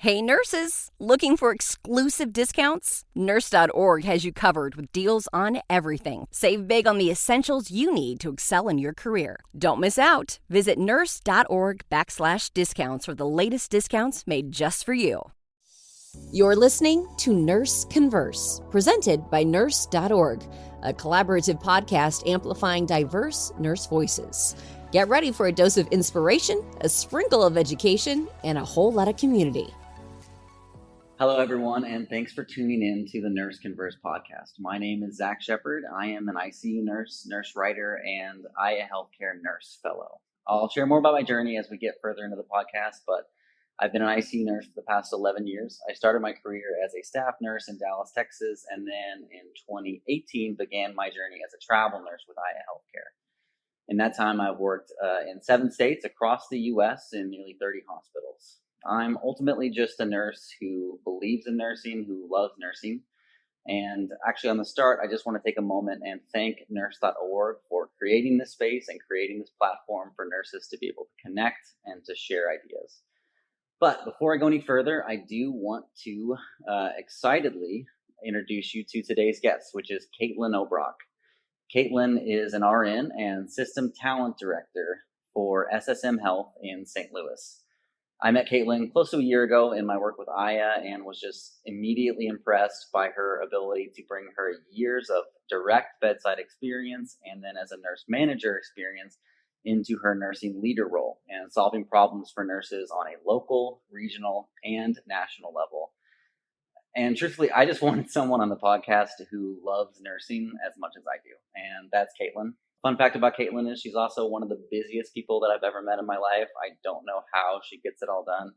Hey nurses, looking for exclusive discounts? Nurse.org has you covered with deals on everything. Save big on the essentials you need to excel in your career. Don't miss out. Visit nurse.org/discounts for the latest discounts made just for you. You're listening to Nurse Converse, presented by Nurse.org, a collaborative podcast amplifying diverse nurse voices. Get ready for a dose of inspiration, a sprinkle of education, and a whole lot of community. Hello, everyone, and thanks for tuning in to the Nurse Converse podcast. My name is Zach Shepard. I am an ICU nurse, nurse writer, and IA Healthcare Nurse Fellow. I'll share more about my journey as we get further into the podcast, but I've been an ICU nurse for the past 11 years. I started my career as a staff nurse in Dallas, Texas, and then in 2018 began my journey as a travel nurse with IA Healthcare. In that time, I've worked in 7 states across the U.S. in nearly 30 hospitals. I'm ultimately just a nurse who believes in nursing, who loves nursing. And actually, on the start, I just want to take a moment and thank Nurse.org for creating this space and creating this platform for nurses to be able to connect and to share ideas. But before I go any further, I do want to excitedly introduce you to today's guest, which is Caitlin Obrock. Caitlin is an RN and System Talent Director for SSM Health in St. Louis. I met Caitlin close to a year ago in my work with Aya and was just immediately impressed by her ability to bring her years of direct bedside experience and then as a nurse manager experience into her nursing leader role and solving problems for nurses on a local, regional, and national level. And truthfully, I just wanted someone on the podcast who loves nursing as much as I do, and that's Caitlin. Fun fact about Caitlin is she's also one of the busiest people that I've ever met in my life. I don't know how she gets it all done.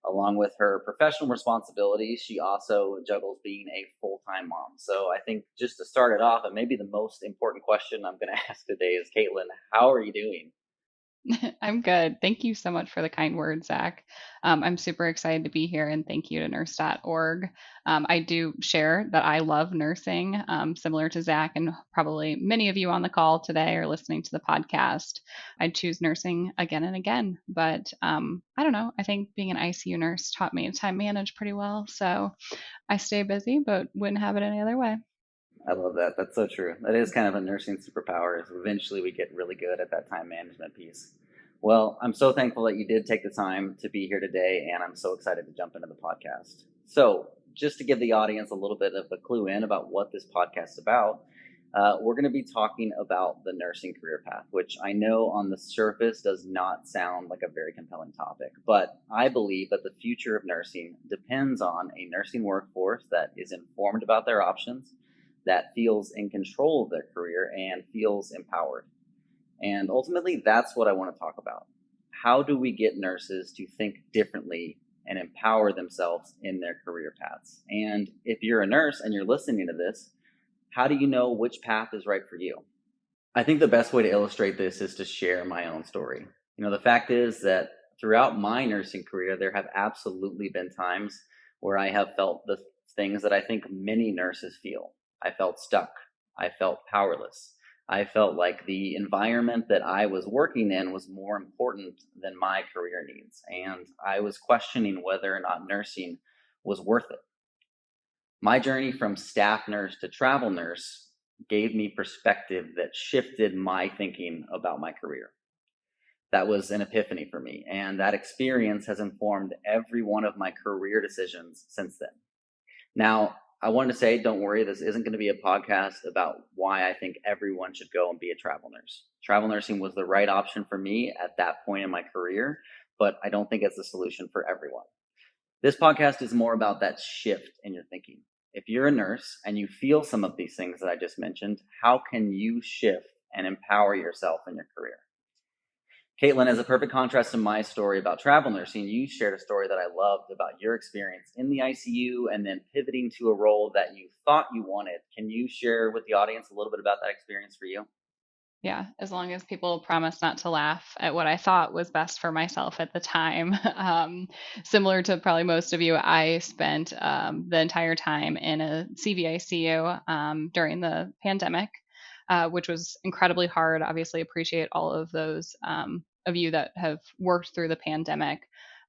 Along with her professional responsibilities, she also juggles being a full-time mom. So I think just to start it off, and maybe the most important question I'm going to ask today is, Caitlin, how are you doing? I'm good. Thank you so much for the kind words, Zach. I'm super excited to be here, and thank you to Nurse.org. I do share that I love nursing, similar to Zach, and probably many of you on the call today are listening to the podcast. I'd choose nursing again and again, but I don't know. I think being an ICU nurse taught me to time manage pretty well. So I stay busy, but wouldn't have it any other way. I love that. That's so true. That is kind of a nursing superpower is eventually we get really good at that time management piece. Well, I'm so thankful that you did take the time to be here today, and I'm so excited to jump into the podcast. So just to give the audience a little bit of a clue in about what this podcast is about, we're going to be talking about the nursing career path, which I know on the surface does not sound like a very compelling topic, but I believe that the future of nursing depends on a nursing workforce that is informed about their options, that feels in control of their career and feels empowered. And ultimately, that's what I want to talk about. How do we get nurses to think differently and empower themselves in their career paths? And if you're a nurse and you're listening to this, how do you know which path is right for you? I think the best way to illustrate this is to share my own story. The fact is that throughout my nursing career, there have absolutely been times where I have felt the things that I think many nurses feel. I felt stuck. I felt powerless. I felt like the environment that I was working in was more important than my career needs. And I was questioning whether or not nursing was worth it. My journey from staff nurse to travel nurse gave me perspective that shifted my thinking about my career. That was an epiphany for me. And that experience has informed every one of my career decisions since then. Now, I wanted to say, don't worry, this isn't going to be a podcast about why I think everyone should go and be a travel nurse. Travel nursing was the right option for me at that point in my career, but I don't think it's the solution for everyone. This podcast is more about that shift in your thinking. If you're a nurse and you feel some of these things that I just mentioned, how can you shift and empower yourself in your career? Caitlin, as a perfect contrast to my story about travel nursing, you shared a story that I loved about your experience in the ICU and then pivoting to a role that you thought you wanted. Can you share with the audience a little bit about that experience for you? Yeah, as long as people promise not to laugh at what I thought was best for myself at the time. Similar to probably most of you, I spent the entire time in a CVICU during the pandemic, which was incredibly hard. Obviously, appreciate all of those of you that have worked through the pandemic.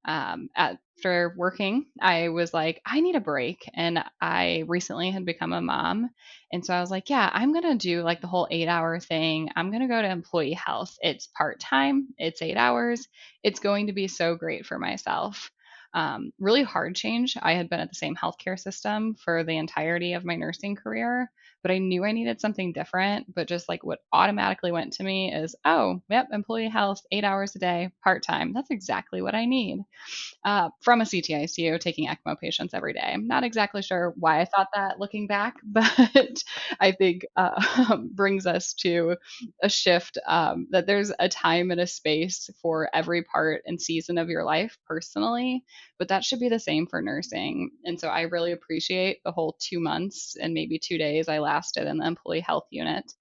After working, I was like, I need a break. And I recently had become a mom. And so I was like, yeah, I'm going to do like the whole 8 hour thing. I'm going to go to employee health. It's part time, it's 8 hours. It's going to be so great for myself. Really hard change. I had been at the same healthcare system for the entirety of my nursing career, but I knew I needed something different. But just like what automatically went to me is, oh, yep, employee health, 8 hours a day, part time. That's exactly what I need from a CTICU taking ECMO patients every day. I'm not exactly sure why I thought that looking back, but I think brings us to a shift that there's a time and a space for every part and season of your life personally, but that should be the same for nursing. And so I really appreciate the whole 2 months and maybe 2 days I lasted in the employee health unit.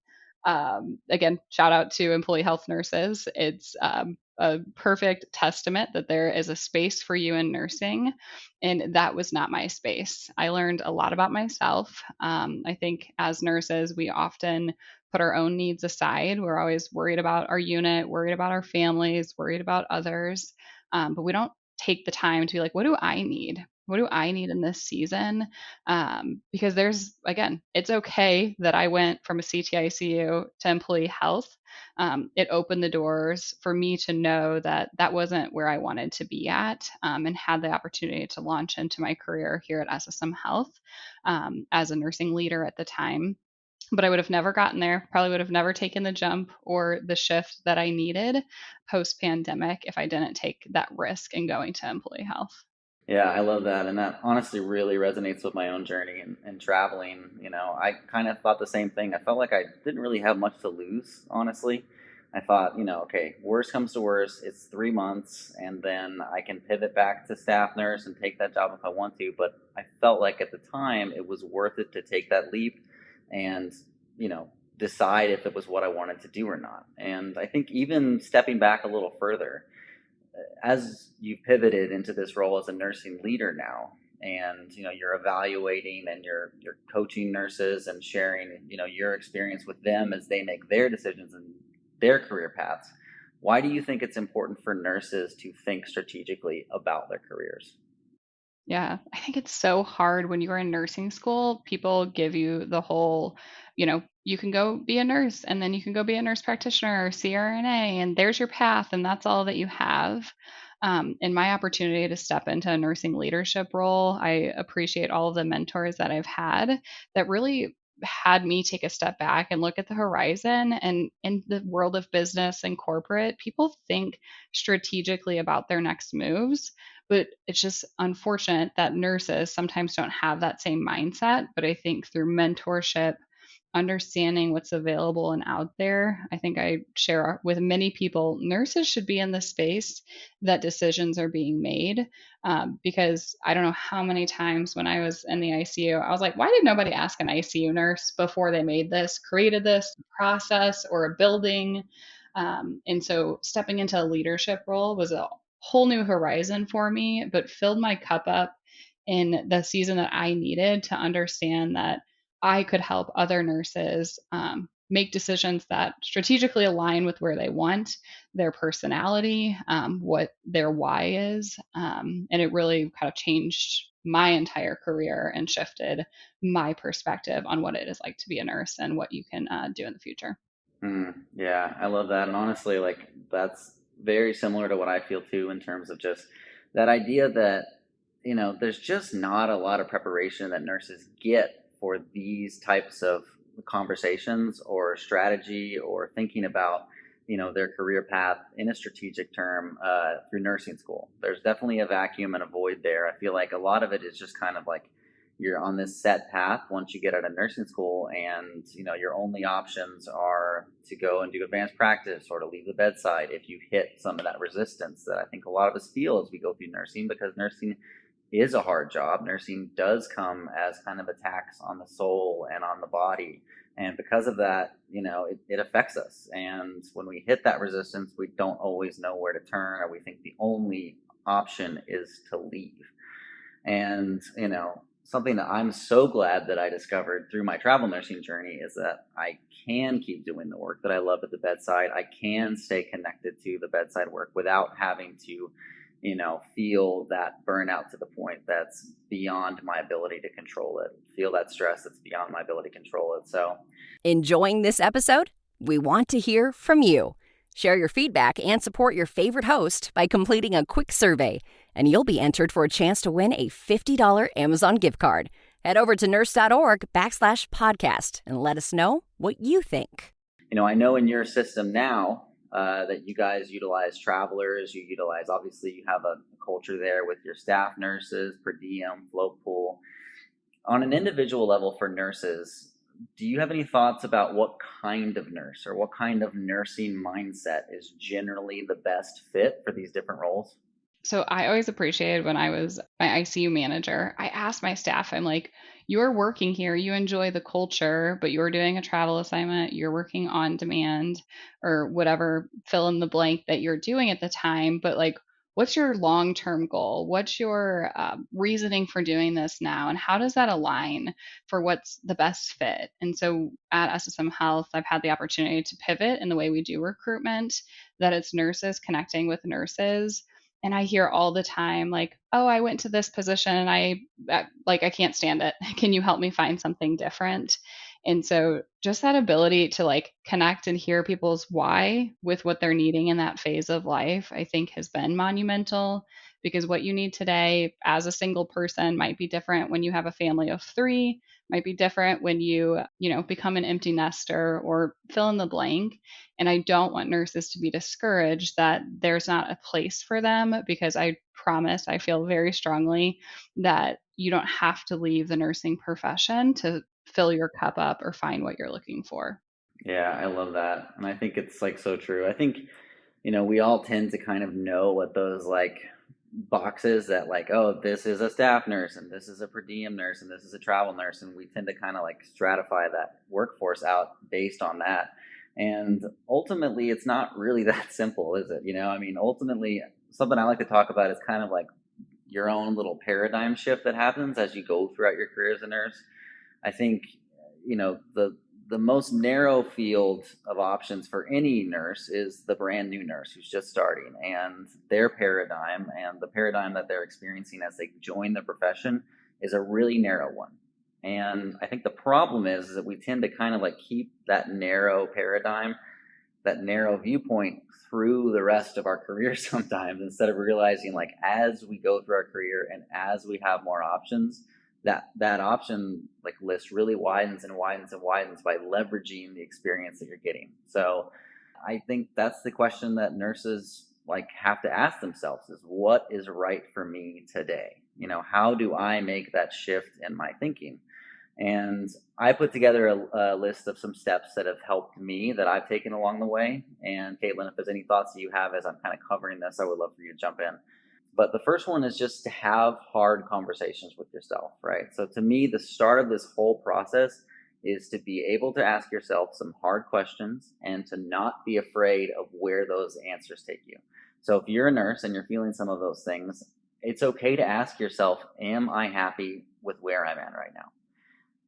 Again, shout out to employee health nurses. It's a perfect testament that there is a space for you in nursing. And that was not my space. I learned a lot about myself. I think as nurses, we often put our own needs aside. We're always worried about our unit, worried about our families, worried about others. But we don't take the time to be like, what do I need? What do I need in this season? Because there's, again, it's okay that I went from a CTICU to employee health. It opened the doors for me to know that that wasn't where I wanted to be at, and had the opportunity to launch into my career here at SSM Health as a nursing leader at the time. But I would have never gotten there, probably would have never taken the jump or the shift that I needed post pandemic if I didn't take that risk in going to employee health. Yeah, I love that. And that honestly really resonates with my own journey and traveling. I kind of thought the same thing. I felt like I didn't really have much to lose, honestly. I thought, okay, worst comes to worst, it's 3 months, and then I can pivot back to staff nurse and take that job if I want to. But I felt like at the time it was worth it to take that leap and, you know, decide if it was what I wanted to do or not. And I think even stepping back a little further, as you pivoted into this role as a nursing leader now, and you're evaluating and you're coaching nurses and sharing your experience with them as they make their decisions and their career paths, why do you think it's important for nurses to think strategically about their careers? Yeah, I think it's so hard when you're in nursing school. People give you the whole, you can go be a nurse and then you can go be a nurse practitioner or CRNA, and there's your path, and that's all that you have. In my opportunity to step into a nursing leadership role, I appreciate all of the mentors that I've had that really had me take a step back and look at the horizon. And in the world of business and corporate, people think strategically about their next moves, but it's just unfortunate that nurses sometimes don't have that same mindset. But I think through mentorship, understanding what's available and out there, I think I share with many people, nurses should be in the space that decisions are being made. Because I don't know how many times when I was in the ICU, I was like, why did nobody ask an ICU nurse before they made this, created this process or a building? And so stepping into a leadership role was a whole new horizon for me, but filled my cup up in the season that I needed to understand that I could help other nurses make decisions that strategically align with where they want, their personality, what their why is. And it really kind of changed my entire career and shifted my perspective on what it is like to be a nurse and what you can do in the future. Yeah, I love that. And honestly, like, that's very similar to what I feel too, in terms of just that idea that, there's just not a lot of preparation that nurses get for these types of conversations or strategy or thinking about, their career path in a strategic term through nursing school. There's definitely a vacuum and a void there. I feel like a lot of it is just kind of like you're on this set path once you get out of nursing school, and your only options are to go and do advanced practice or to leave the bedside if you hit some of that resistance that I think a lot of us feel as we go through nursing, because nursing is a hard job. Nursing does come as kind of a tax on the soul and on the body, and because of that, it affects us. And when we hit that resistance, we don't always know where to turn, or we think the only option is to leave. And, something that I'm so glad that I discovered through my travel nursing journey is that I can keep doing the work that I love at the bedside. I can stay connected to the bedside work without having to, feel that burnout to the point that's beyond my ability to control it, feel that stress that's beyond my ability to control it. So, Enjoying this episode? We want to hear from you. Share your feedback and support your favorite host by completing a quick survey, and you'll be entered for a chance to win a $50 Amazon gift card. Head over to nurse.org/podcast and let us know what you think. I know in your system now that you guys utilize travelers, obviously you have a culture there with your staff nurses, per diem, float pool. On an individual level for nurses, do you have any thoughts about what kind of nurse or what kind of nursing mindset is generally the best fit for these different roles? So I always appreciated when I was my ICU manager, I asked my staff, I'm like, you're working here, you enjoy the culture, but you're doing a travel assignment, you're working on demand or whatever, fill in the blank that you're doing at the time. But like, what's your long term goal? What's your reasoning for doing this now? And how does that align for what's the best fit? And so at SSM Health, I've had the opportunity to pivot in the way we do recruitment, that it's nurses connecting with nurses. And I hear all the time, like, oh, I went to this position and I can't stand it. Can you help me find something different? And so just that ability to like connect and hear people's why with what they're needing in that phase of life, I think has been monumental, because what you need today as a single person might be different when you have a family of three, might be different when you become an empty nester or fill in the blank. And I don't want nurses to be discouraged that there's not a place for them, because I promise, I feel very strongly that you don't have to leave the nursing profession to fill your cup up or find what you're looking for. Yeah, I love that. And I think it's like so true. I think, we all tend to kind of know what those like boxes that like, oh, this is a staff nurse and this is a per diem nurse and this is a travel nurse. And we tend to kind of like stratify that workforce out based on that. And ultimately, it's not really that simple, is it? Ultimately, something I like to talk about is kind of like your own little paradigm shift that happens as you go throughout your career as a nurse. I think, the most narrow field of options for any nurse is the brand new nurse who's just starting, and their paradigm and the paradigm that they're experiencing as they join the profession is a really narrow one. And I think the problem is that we tend to kind of like keep that narrow paradigm, that narrow viewpoint through the rest of our career sometimes, instead of realizing like as we go through our career and as we have more options, that option like list really widens and widens and widens by leveraging the experience that you're getting. So I think that's the question that nurses like have to ask themselves, is what is right for me today? How do I make that shift in my thinking? And I put together a list of some steps that have helped me that I've taken along the way. And Caitlin, if there's any thoughts that you have as I'm kind of covering this, I would love for you to jump in. But the first one is just to have hard conversations with yourself, right? So to me, the start of this whole process is to be able to ask yourself some hard questions and to not be afraid of where those answers take you. So if you're a nurse and you're feeling some of those things, it's okay to ask yourself, am I happy with where I'm at right now?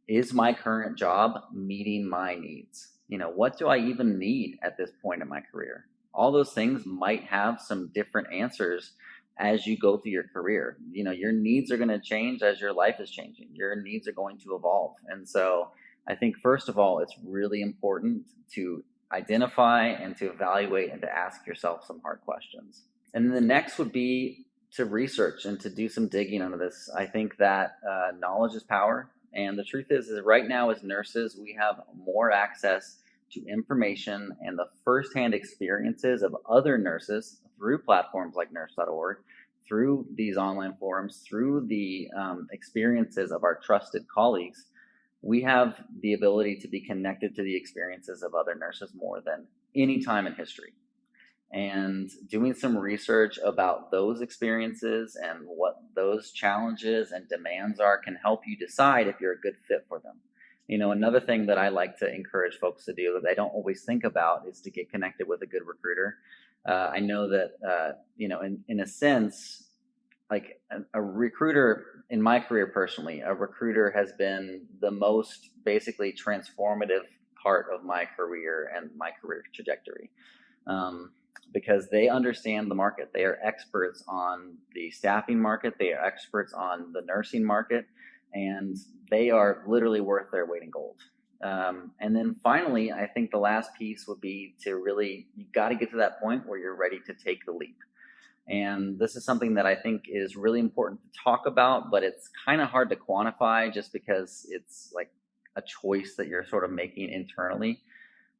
Is my current job meeting my needs? What do I even need at this point in my career? All those things might have some different answers as you go through your career. Your needs are going to change as your life is changing. Your needs are going to evolve. And so I think, first of all, it's really important to identify and to evaluate and to ask yourself some hard questions. And then the next would be to research and to do some digging into this. I think that knowledge is power. And the truth is right now as nurses, we have more access to information and the firsthand experiences of other nurses through platforms like Nurse.org, through these online forums, through the experiences of our trusted colleagues. We have the ability to be connected to the experiences of other nurses more than any time in history. And doing some research about those experiences and what those challenges and demands are can help you decide if you're a good fit for them. Another thing that I like to encourage folks to do that they don't always think about is to get connected with a good recruiter. I know that, in a sense, like a recruiter in my career personally, a recruiter has been the most basically transformative part of my career and my career trajectory. because they understand the market. They are experts on the staffing market. They are experts on the nursing market, and they are literally worth their weight in gold. And then finally, I think the last piece would be to really, you got to get to that point where you're ready to take the leap. And this is something that I think is really important to talk about, but it's kind of hard to quantify just because it's like a choice that you're sort of making internally.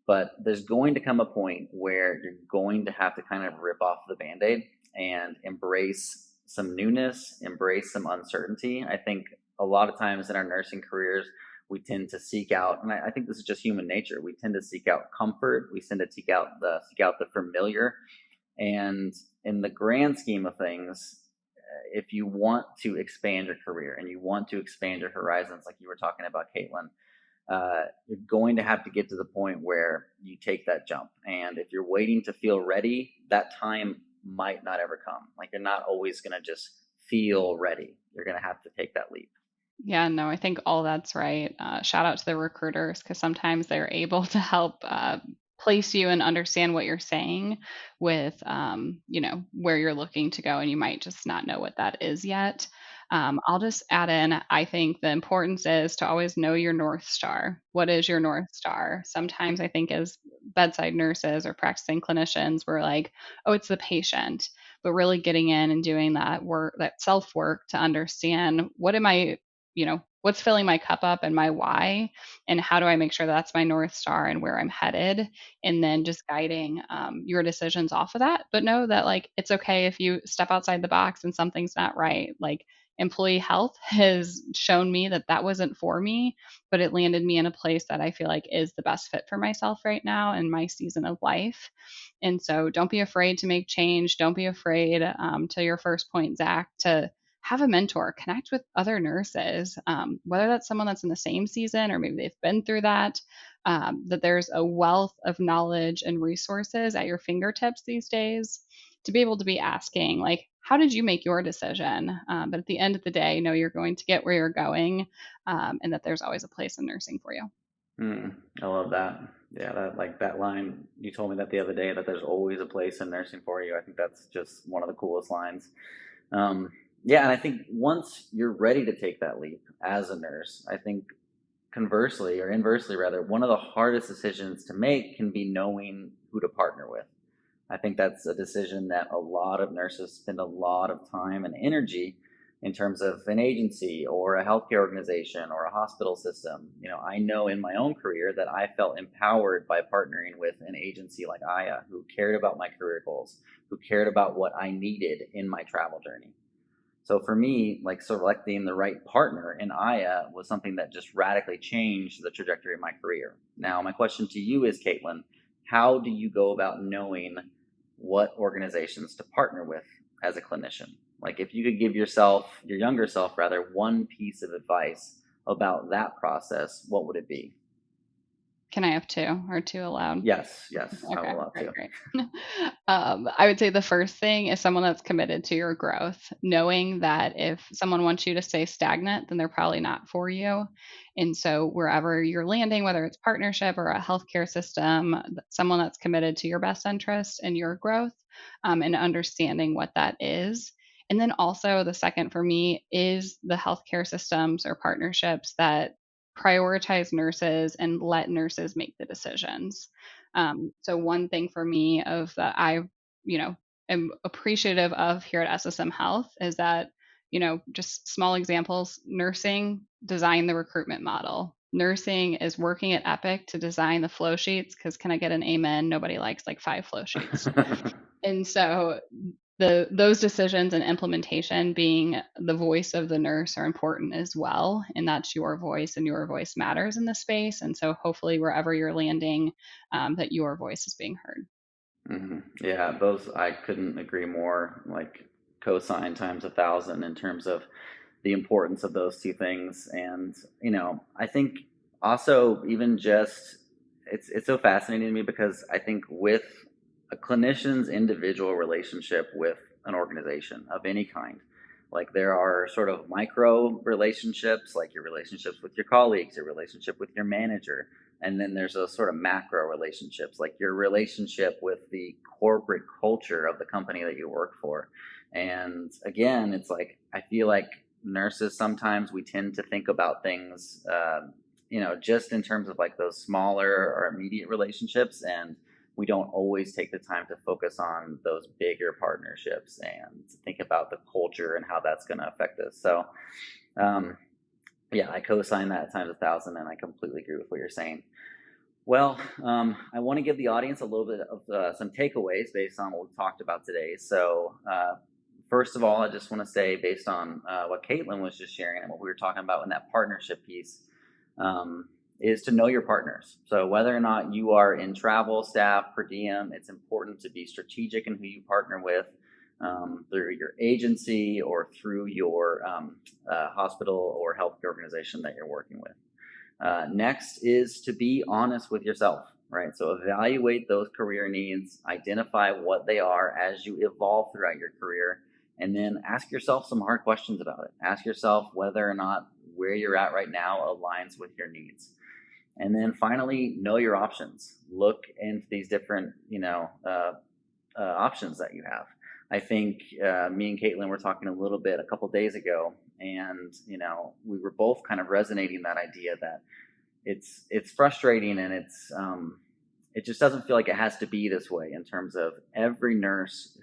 But there's going to come a point where you're going to have to kind of rip off the Band-Aid and embrace some newness, embrace some uncertainty. I think a lot of times in our nursing careers, we tend to seek out, and I think this is just human nature. We tend to seek out comfort. We tend to seek out the familiar. And in the grand scheme of things, if you want to expand your career and you want to expand your horizons, like you were talking about, Caitlin, you're going to have to get to the point where you take that jump. And if you're waiting to feel ready, that time might not ever come. Like, you're not always going to just feel ready. You're going to have to take that leap. Yeah, no, I think all that's right. Shout out to the recruiters because sometimes they're able to help place you and understand what you're saying with, where you're looking to go, and you might just not know what that is yet. I'll just add in, I think the importance is to always know your North Star. What is your North Star? Sometimes I think as bedside nurses or practicing clinicians, we're like, oh, it's the patient. But really getting in and doing that work, that self work to understand what am I, what's filling my cup up and my why, and how do I make sure that's my North Star and where I'm headed, and then just guiding your decisions off of that. But know that, like, it's okay if you step outside the box and something's not right. Like, employee health has shown me that that wasn't for me, but it landed me in a place that I feel like is the best fit for myself right now in my season of life. And so don't be afraid to make change. Don't be afraid, to your first point, Zach, to have a mentor, connect with other nurses, whether that's someone that's in the same season or maybe they've been through that, that there's a wealth of knowledge and resources at your fingertips these days to be able to be asking, like, how did you make your decision? But at the end of the day, know you're going to get where you're going, and that there's always a place in nursing for you. I love that. Yeah, that line, you told me that the other day, that there's always a place in nursing for you. I think that's just one of the coolest lines. Yeah, and I think once you're ready to take that leap as a nurse, I think conversely, or inversely rather, one of the hardest decisions to make can be knowing who to partner with. I think that's a decision that a lot of nurses spend a lot of time and energy in terms of an agency or a healthcare organization or a hospital system. I know in my own career that I felt empowered by partnering with an agency like Aya, who cared about my career goals, who cared about what I needed in my travel journey. So for me, like, selecting the right partner in Aya was something that just radically changed the trajectory of my career. Now, my question to you is, Caitlin, how do you go about knowing what organizations to partner with as a clinician? Like, if you could give your younger self rather, one piece of advice about that process, what would it be? Can I have two, or two allowed? Yes, I Okay, would love to. great. I would say the first thing is someone that's committed to your growth, knowing that if someone wants you to stay stagnant, then they're probably not for you. And so wherever you're landing, whether it's partnership or a healthcare system, someone that's committed to your best interest and your growth, and understanding what that is. And then also the second for me is the healthcare systems or partnerships that prioritize nurses and let nurses make the decisions. So one thing for me of that I, am appreciative of here at SSM Health is that, just small examples, nursing designed the recruitment model. Nursing is working at Epic to design the flow sheets because, can I get an amen? Nobody likes like 5 flow sheets. And so those decisions and implementation, being the voice of the nurse, are important as well, and that's your voice, and your voice matters in this space. And so hopefully wherever you're landing, that your voice is being heard. Yeah, those, I couldn't agree more. Like, cosine times 1,000 in terms of the importance of those two things. And I think also, even just, it's so fascinating to me because I think with a clinician's individual relationship with an organization of any kind, like, there are sort of micro relationships, like your relationships with your colleagues, your relationship with your manager, And then there's those sort of macro relationships, like your relationship with the corporate culture of the company that you work for. And again, it's like, I feel like nurses, sometimes we tend to think about things, just in terms of like those smaller or immediate relationships. And we don't always take the time to focus on those bigger partnerships and think about the culture and how that's going to affect us. So, I co-sign that times 1,000, and I completely agree with what you're saying. Well, I want to give the audience a little bit of some takeaways based on what we've talked about today. So, first of all, I just want to say, based on what Caitlin was just sharing and what we were talking about in that partnership piece, is to know your partners. So whether or not you are in travel, staff, per diem, it's important to be strategic in who you partner with, through your agency or through your hospital or healthcare organization that you're working with. Next is to be honest with yourself, right? So evaluate those career needs, identify what they are as you evolve throughout your career, and then ask yourself some hard questions about it. Ask yourself whether or not where you're at right now aligns with your needs. And then finally, know your options. Look into these different, options that you have. I think me and Caitlin were talking a little bit a couple days ago, and we were both kind of resonating that idea that it's frustrating, and it just doesn't feel like it has to be this way in terms of every nurse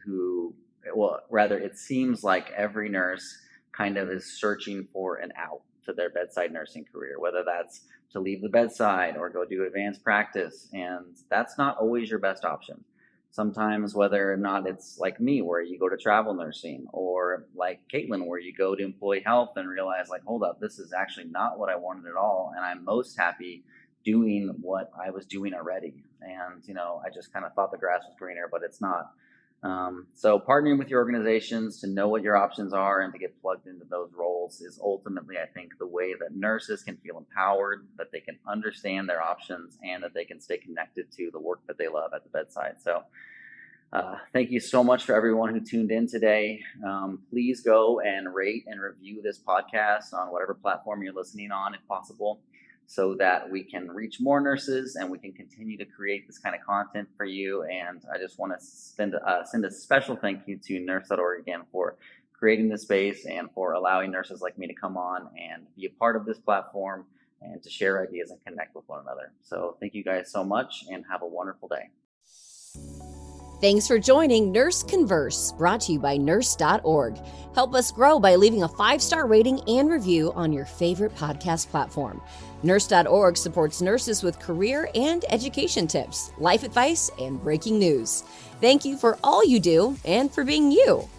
it seems like every nurse kind of is searching for an out to their bedside nursing career, whether that's to leave the bedside or go do advanced practice. And that's not always your best option. Sometimes, whether or not it's like me, where you go to travel nursing, or like Caitlin, where you go to employee health and realize, like, hold up, this is actually not what I wanted at all. And I'm most happy doing what I was doing already. And, I just kind of thought the grass was greener, but it's not. So partnering with your organizations to know what your options are and to get plugged into those roles is ultimately, I think, the way that nurses can feel empowered, that they can understand their options, and that they can stay connected to the work that they love at the bedside. So thank you so much for everyone who tuned in today. Please go and rate and review this podcast on whatever platform you're listening on, if possible, so that we can reach more nurses and we can continue to create this kind of content for you. And I just want to send a special thank you to Nurse.org again for creating this space and for allowing nurses like me to come on and be a part of this platform and to share ideas and connect with one another. So thank you guys so much, and have a wonderful day. Thanks for joining Nurse Converse, brought to you by Nurse.org. Help us grow by leaving a 5-star rating and review on your favorite podcast platform. Nurse.org supports nurses with career and education tips, life advice, and breaking news. Thank you for all you do and for being you.